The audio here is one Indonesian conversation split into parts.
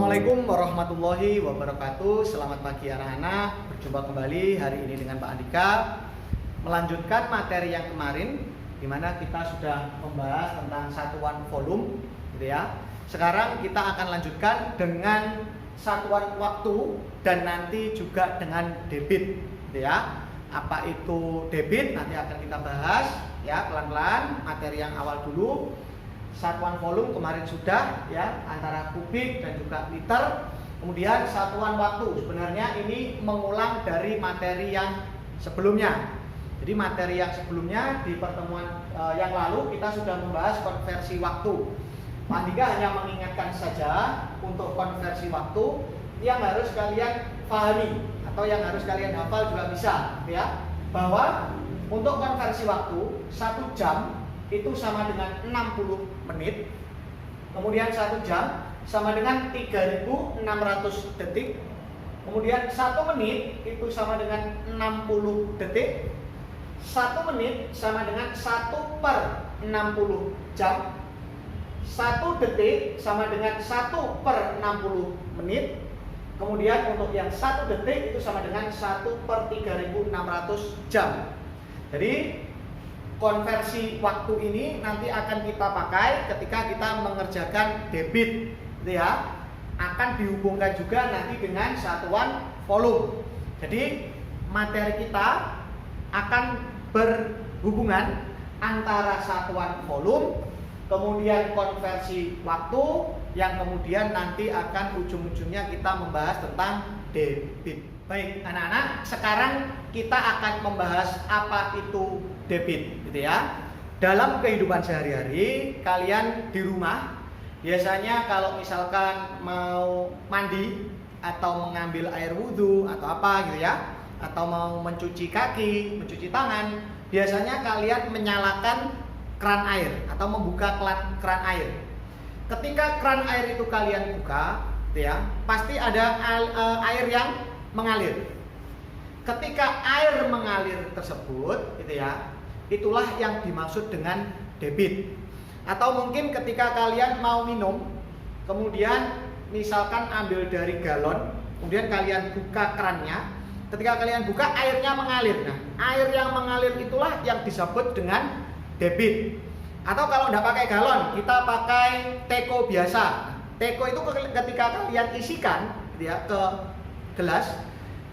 Assalamualaikum warahmatullahi wabarakatuh. Selamat pagi anak-anak. Berjumpa kembali hari ini dengan Pak Andika. Melanjutkan materi yang kemarin, di mana kita sudah membahas tentang satuan volume, gitu ya. Sekarang kita akan lanjutkan dengan satuan waktu dan nanti juga dengan debit, gitu ya. Apa itu debit? Nanti akan kita bahas ya pelan-pelan. Materi yang awal dulu. Satuan volume kemarin sudah ya, antara kubik dan juga liter. Kemudian satuan waktu, sebenarnya ini mengulang dari materi yang sebelumnya. Jadi materi yang sebelumnya di pertemuan yang lalu kita sudah membahas konversi waktu. Pak Andika hanya mengingatkan saja untuk konversi waktu yang harus kalian pahami atau yang harus kalian hafal juga bisa, ya. Bahwa untuk konversi waktu 1 jam itu sama dengan 60 menit. Kemudian 1 jam sama dengan 3600 detik. Kemudian 1 menit itu sama dengan 60 detik. 1 menit sama dengan 1/60 jam. 1 detik sama dengan 1/60 menit. Kemudian untuk yang 1 detik itu sama dengan 1/3600 jam. Jadi konversi waktu ini nanti akan kita pakai ketika kita mengerjakan debit, gitu ya. Akan dihubungkan juga nanti dengan satuan volume. Jadi materi kita akan berhubungan antara satuan volume, kemudian konversi waktu, yang kemudian nanti akan ujung-ujungnya kita membahas tentang debit. Baik anak-anak, sekarang kita akan membahas apa itu debit, gitu ya. Dalam kehidupan sehari-hari, kalian di rumah biasanya kalau misalkan mau mandi atau mengambil air wudhu atau apa gitu ya, atau mau mencuci kaki, mencuci tangan, biasanya kalian menyalakan keran air atau membuka keran air. Ketika keran air itu kalian buka, gitu ya, pasti ada air yang mengalir. Ketika air mengalir tersebut, gitu ya, itulah yang dimaksud dengan debit. Atau mungkin ketika kalian mau minum, kemudian misalkan ambil dari galon, kemudian kalian buka kerannya, ketika kalian buka airnya mengalir. Nah, air yang mengalir itulah yang disebut dengan debit. Atau kalau nggak pakai galon, kita pakai teko biasa. Teko itu ketika kalian isikan, gitu ya, ke gelas,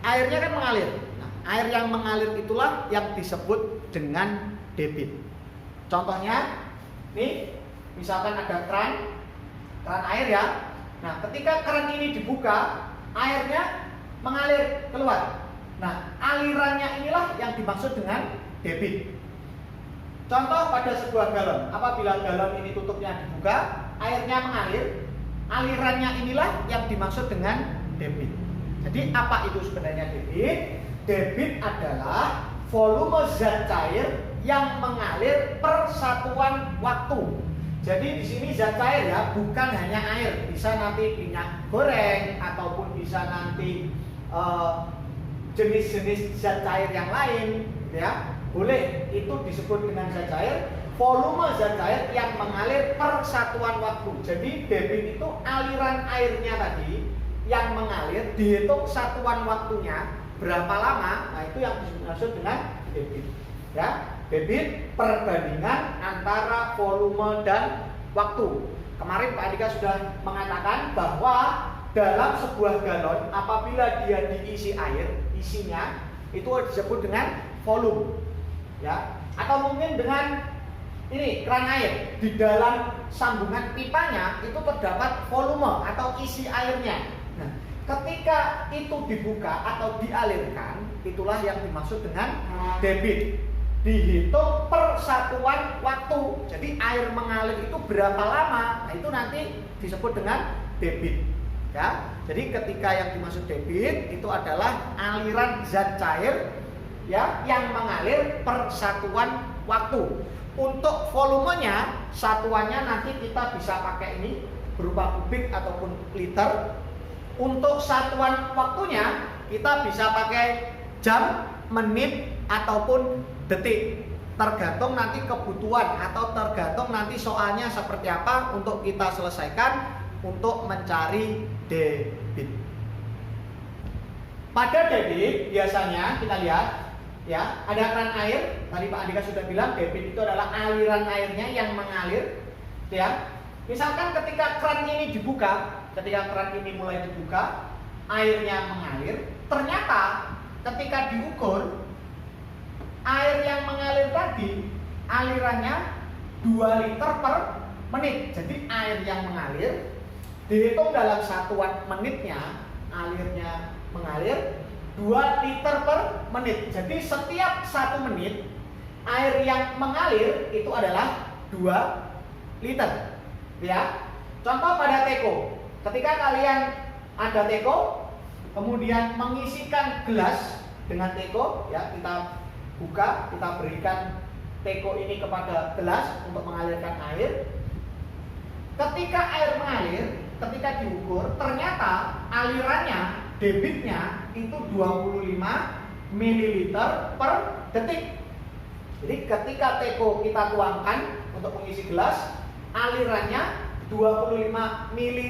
airnya kan mengalir. Nah, air yang mengalir itulah yang disebut dengan debit. Contohnya, nih, misalkan ada keran air ya. Nah, ketika keran ini dibuka, airnya mengalir keluar. Nah, alirannya inilah yang dimaksud dengan debit. Contoh pada sebuah galon, apabila galon ini tutupnya dibuka, airnya mengalir, alirannya inilah yang dimaksud dengan debit. Jadi apa itu sebenarnya debit? Debit adalah volume zat cair yang mengalir per satuan waktu. Jadi di sini zat cair ya, bukan hanya air. Bisa nanti minyak goreng ataupun bisa nanti jenis-jenis zat cair yang lain, ya. Boleh itu disebut dengan zat cair. Volume zat cair yang mengalir per satuan waktu. Jadi debit itu aliran airnya tadi yang mengalir, dihitung satuan waktunya berapa lama. Nah, itu yang dimaksud dengan debit, ya. Debit perbandingan antara volume dan waktu. Kemarin Pak Andika sudah mengatakan bahwa dalam sebuah galon apabila dia diisi air, isinya itu disebut dengan volume, ya. Atau mungkin dengan ini keran air, di dalam sambungan pipanya itu terdapat volume atau isi airnya. Nah, ketika itu dibuka atau dialirkan, itulah yang dimaksud dengan debit. Dihitung per satuan waktu. Jadi air mengalir itu berapa lama? Nah, itu nanti disebut dengan debit, ya. Jadi ketika yang dimaksud debit itu adalah aliran zat cair ya yang mengalir per satuan waktu. Untuk volumenya, satuannya nanti kita bisa pakai ini berupa kubik ataupun liter. Untuk satuan waktunya kita bisa pakai jam, menit ataupun detik. Tergantung nanti kebutuhan atau tergantung nanti soalnya seperti apa untuk kita selesaikan. untuk mencari debit. Pada debit biasanya kita lihat ya, ada keran air. Tadi Pak Andika sudah bilang debit itu adalah aliran airnya yang mengalir ya. Misalkan ketika keran ini dibuka, ketika keran ini mulai dibuka, airnya mengalir. Ternyata ketika diukur, air yang mengalir tadi alirannya 2 liter per menit. Jadi air yang mengalir dihitung dalam satuan menitnya, alirnya mengalir 2 liter per menit. Jadi setiap 1 menit air yang mengalir itu adalah 2 liter. Ya. Contoh pada teko. Ketika kalian ada teko, kemudian mengisikan gelas dengan teko, ya, kita buka, kita berikan teko ini kepada gelas untuk mengalirkan air. Ketika air mengalir, ketika diukur, ternyata alirannya, debitnya itu 25 ml per detik. Jadi ketika teko kita tuangkan untuk mengisi gelas, alirannya 25 ml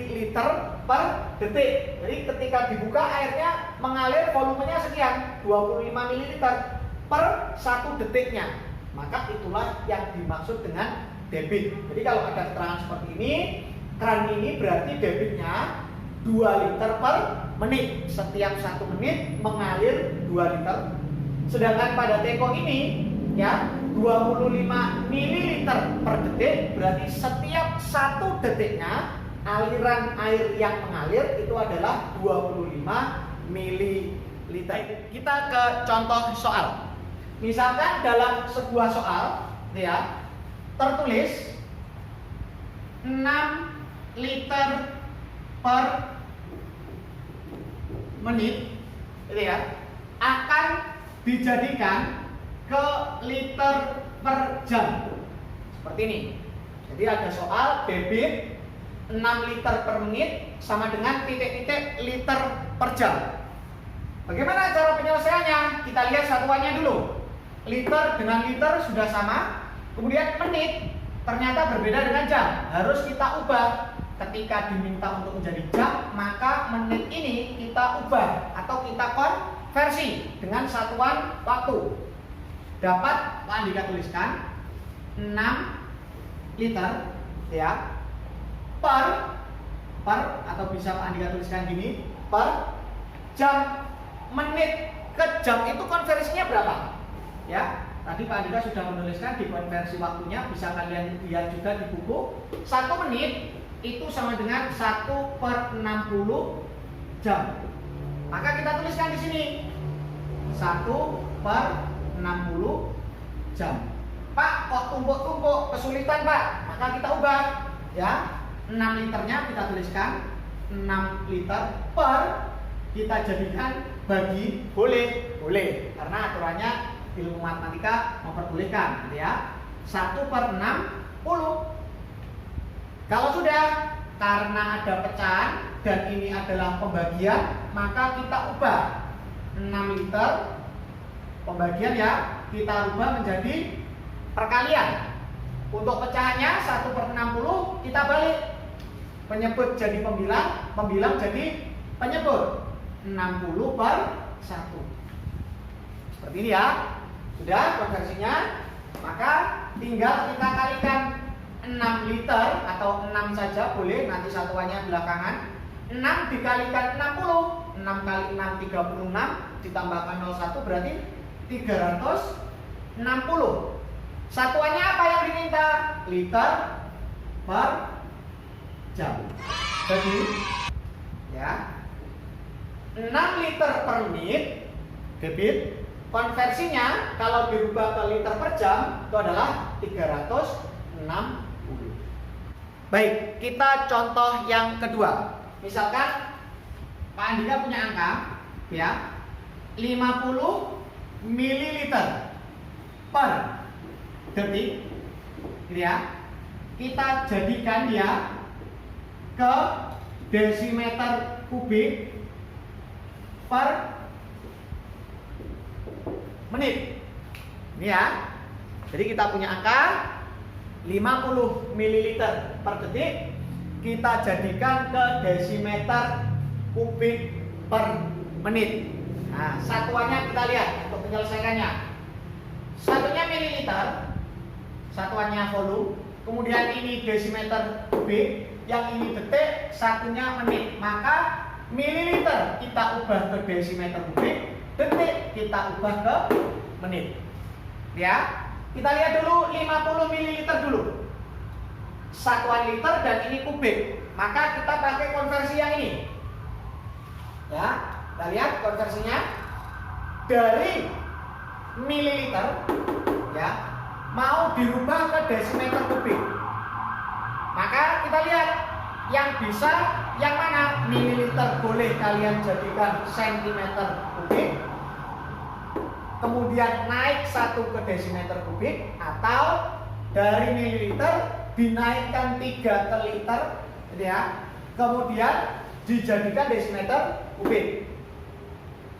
per detik. Jadi ketika dibuka airnya mengalir volumenya sekian, 25 ml per 1 detiknya. Maka itulah yang dimaksud dengan debit. Jadi kalau ada keterangan seperti ini, keran ini berarti debitnya 2 liter per menit. Setiap 1 menit mengalir 2 liter. Sedangkan pada teko ini ya 25 ml per detik, berarti setiap 1 detiknya aliran air yang mengalir itu adalah 25 ml. Kita ke contoh soal. Misalkan dalam sebuah soal ya tertulis 6 liter per menit gitu ya, akan dijadikan ke liter per jam. Seperti ini. Jadi ada soal debit 6 liter per menit sama dengan titik-titik liter per jam. Bagaimana cara penyelesaiannya? Kita lihat satuannya dulu. Liter dengan liter sudah sama. Kemudian menit ternyata berbeda dengan jam. Harus kita ubah. Ketika diminta untuk menjadi jam, maka menit ini kita ubah atau kita konversi dengan satuan waktu. Dapat Pak Andika tuliskan 6 liter ya per atau bisa Pak Andika tuliskan gini, per jam. Menit ke jam itu konversinya berapa? Ya, tadi Pak Andika sudah menuliskan di konversi waktunya, bisa kalian lihat juga di buku. 1 menit itu sama dengan 1/60 jam. Maka kita tuliskan di sini 1/60 jam. Pak, kok tumpuk-tumpuk, kesulitan Pak? Maka kita ubah ya. 6 liternya kita tuliskan 6 liter per, kita jadikan bagi, boleh karena aturannya ilmu matematika memperbolehkan gitu ya. 1/60. Kalau sudah, karena ada pecahan dan ini adalah pembagian, maka kita ubah 6 liter pembagian ya, kita ubah menjadi perkalian. Untuk pecahannya 1/60 kita balik, penyebut jadi pembilang, pembilang jadi penyebut. 60/1. Seperti ini ya. Sudah konversinya, maka tinggal kita kalikan 6 liter atau 6 saja boleh, nanti satuannya belakangan. 6 dikalikan 60, 6 kali 6 36, ditambahkan 01 berarti 360. Satuannya apa yang diminta? Liter per jam. Jadi ya 6 liter per menit debit, konversinya kalau dirubah ke liter per jam itu adalah 360. Baik, kita contoh yang kedua. Misalkan Pak Andika punya angka ya 50 ml per detik gitu ya. Kita jadikan dia ke desimeter kubik per menit. Ini ya. Jadi kita punya angka 50 ml per detik. kita jadikan ke desimeter kubik per menit. Nah, satuannya kita lihat untuk menyelesaikannya. Satunya mililiter, satuannya volume, kemudian ini desimeter kubik, yang ini detik, satunya menit. Maka mililiter kita ubah ke desimeter kubik, detik kita ubah ke menit. Ya, kita lihat dulu 50 ml dulu. Satuan liter dan ini kubik. Maka kita pakai konversi yang ini. Ya, kita lihat konversinya dari mililiter ya mau dirubah ke desimeter kubik. Maka kita lihat yang bisa yang mana. Mililiter boleh kalian jadikan sentimeter kubik, kemudian naik 1 ke desimeter kubik, atau dari mililiter dinaikkan 3 ke liter ya, kemudian dijadikan desimeter kubik.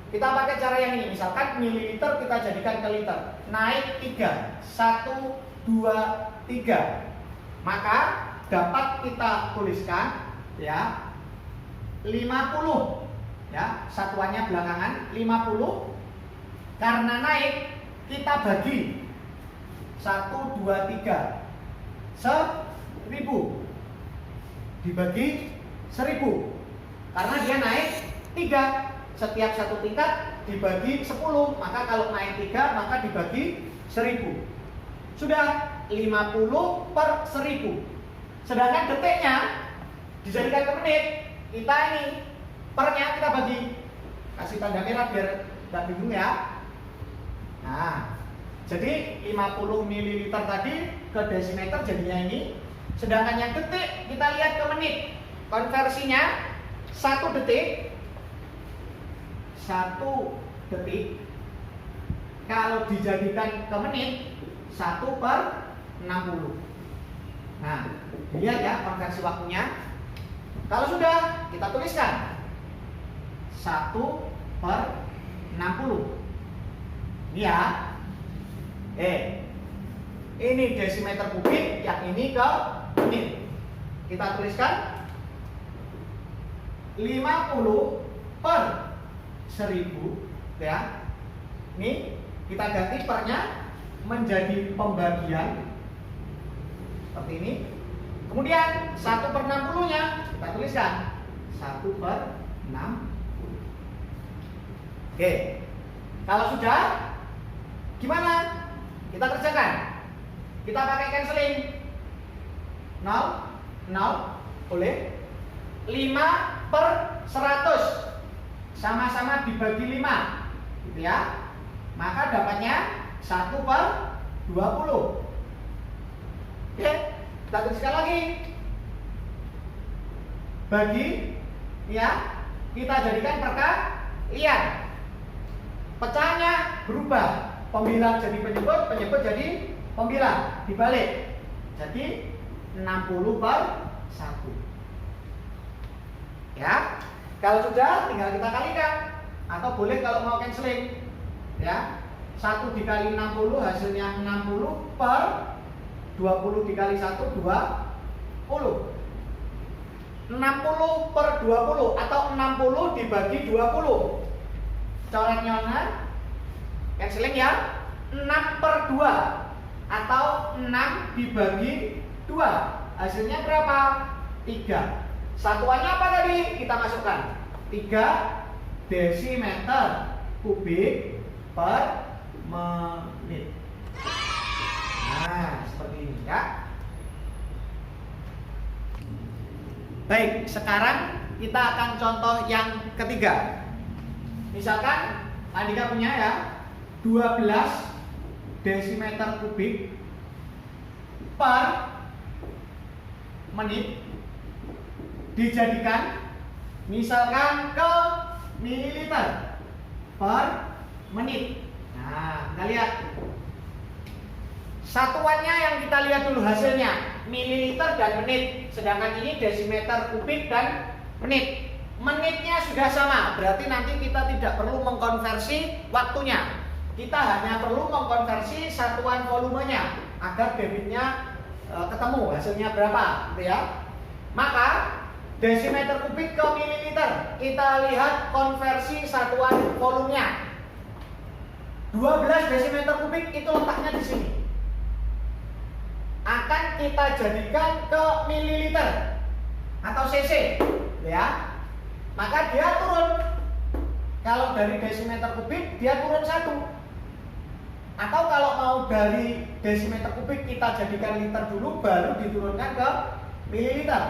Kita pakai cara yang ini, misalkan mililiter kita jadikan ke liter, naik 3, 1, 2, 3. Maka dapat kita tuliskan ya 50 ya, satuannya belakangan 50. Karena naik kita bagi 1, 2, 3 1000 dibagi 1000. Karena dia naik 3, setiap satu tingkat dibagi 10. Maka kalau naik 3 maka dibagi 1000. Sudah 50 per 1000. Sedangkan detiknya dijadikan ke menit. Kita ini pernya kita bagi, kasih tanda merah biar nggak bingung ya. Nah, jadi 50 ml tadi ke desimeter jadinya ini. Sedangkan yang detik kita lihat ke menit. Konversinya 1 detik. 1 detik kalau dijadikan ke menit 1 per 60. Nah, lihat ya konversi waktunya. Kalau sudah kita tuliskan 1 per 60. Ini ya. Ini desimeter kubik, yang ini ke menit. Kita tuliskan 50 per 1000 ya. Ini kita ganti pernya menjadi pembagian seperti ini. Kemudian 1 per 60 nya kita tuliskan 1 per 60. Oke. Kalau sudah, gimana? Kita kerjakan. Kita pakai cancelling. 0, 0, boleh. 5 per 100 sama-sama dibagi 5 gitu ya. Maka dapatnya 1 per 20. Oke, kita tuliskan lagi. Bagi ya, kita jadikan perkalian. Pecahnya berubah. Pembilang jadi penyebut, penyebut jadi pembilang. Dibalik. Jadi 60 per 1. Ya. Kalau sudah tinggal kita kalikan, atau boleh kalau mau cancelling ya. 1 dikali 60 hasilnya 60 per 20 dikali 1 20. 60 per 20 atau 60 dibagi 20. Coretnya cancelling ya. 6 per 2 atau 6 dibagi 2. Hasilnya berapa? 3. Satuannya apa tadi? Kita masukkan 3 desimeter kubik per menit. Nah, seperti ini ya. Baik, sekarang kita akan contoh yang ketiga. Misalkan Andika punya ya 12 desimeter kubik per menit, dijadikan misalkan ke mililiter per menit. Nah, kita lihat satuannya yang kita lihat dulu hasilnya, mililiter dan menit. Sedangkan ini desimeter kubik dan menit. Menitnya sudah sama, berarti nanti kita tidak perlu mengkonversi waktunya. Kita hanya perlu mengkonversi satuan volumenya agar debitnya ketemu hasilnya berapa, gitu ya. Maka desimeter kubik ke mililiter, kita lihat konversi satuan volumenya. 12 desimeter kubik itu letaknya di sini. Akan kita jadikan ke mililiter atau cc, ya. Maka dia turun. Kalau dari desimeter kubik dia turun 1. Atau kalau mau dari desimeter kubik kita jadikan liter dulu, baru diturunkan ke mililiter.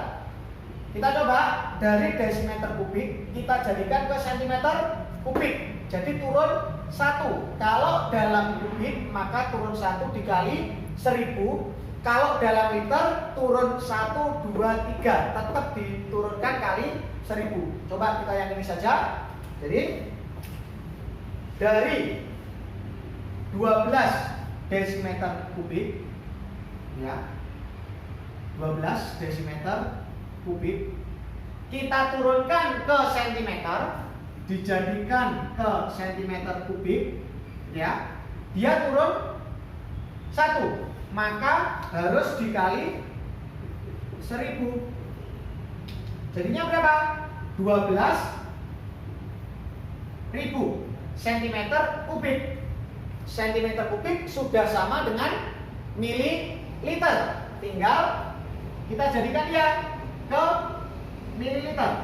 Kita coba dari desimeter kubik kita jadikan ke sentimeter kubik. Jadi turun 1. Kalau dalam kubik maka turun 1 dikali 1000. Kalau dalam liter turun 1, 2, 3. Tetap diturunkan kali 1000. Coba kita yang ini saja. Jadi dari 12 desimeter kubik, ya, 12 desimeter kubik kita turunkan ke sentimeter, dijadikan ke sentimeter kubik, ya, dia turun 1, maka harus dikali 1000. Jadinya berapa? 12.000 sentimeter kubik. Sentimeter kubik sudah sama dengan mililiter. Tinggal kita jadikan dia ke mililiter.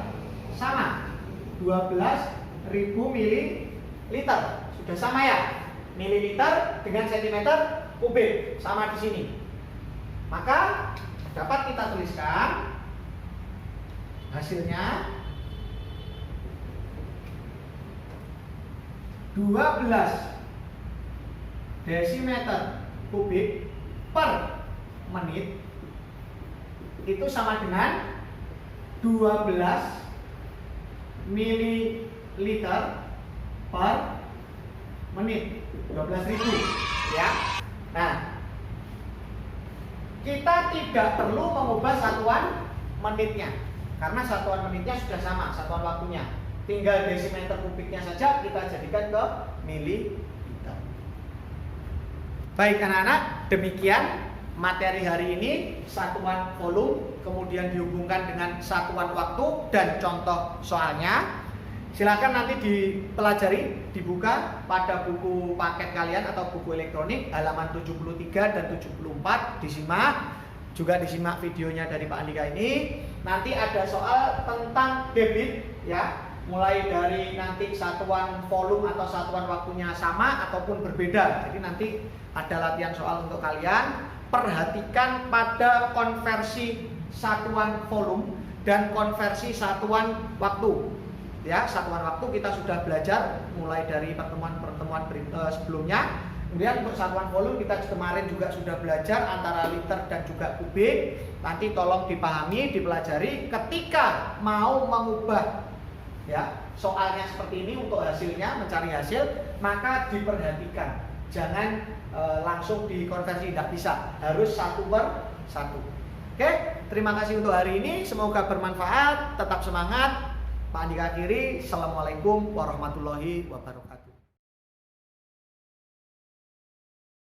Sama. 12.000 mililiter. Sudah sama ya? Mililiter dengan sentimeter kubik. Sama di sini. Maka dapat kita tuliskan hasilnya 12 desimeter kubik per menit itu sama dengan 12 mililiter per menit. 12.000, ya. Nah, kita tidak perlu mengubah satuan menitnya karena satuan menitnya sudah sama, satuan waktunya. Tinggal desimeter kubiknya saja kita jadikan ke mililiter. Baik anak-anak, demikian materi hari ini, satuan volume, kemudian dihubungkan dengan satuan waktu dan contoh soalnya. Silakan nanti dipelajari, dibuka pada buku paket kalian atau buku elektronik halaman 73 dan 74, disimak. Juga disimak videonya dari Pak Andika ini. Nanti ada soal tentang debit, ya. Mulai dari nanti satuan volume atau satuan waktunya sama ataupun berbeda. Jadi nanti ada latihan soal untuk kalian. Perhatikan pada konversi satuan volume dan konversi satuan waktu. Ya, satuan waktu kita sudah belajar mulai dari pertemuan-pertemuan sebelumnya. Kemudian untuk satuan volume kita kemarin juga sudah belajar antara liter dan juga kubik. Nanti tolong dipahami, dipelajari ketika mau mengubah, ya, soalnya seperti ini untuk hasilnya, mencari hasil, maka diperhatikan. Jangan langsung dikonversi, tidak bisa. Harus 1/1. Oke, terima kasih untuk hari ini. Semoga bermanfaat. Tetap semangat. Pak Andika akhiri. Assalamualaikum warahmatullahi wabarakatuh.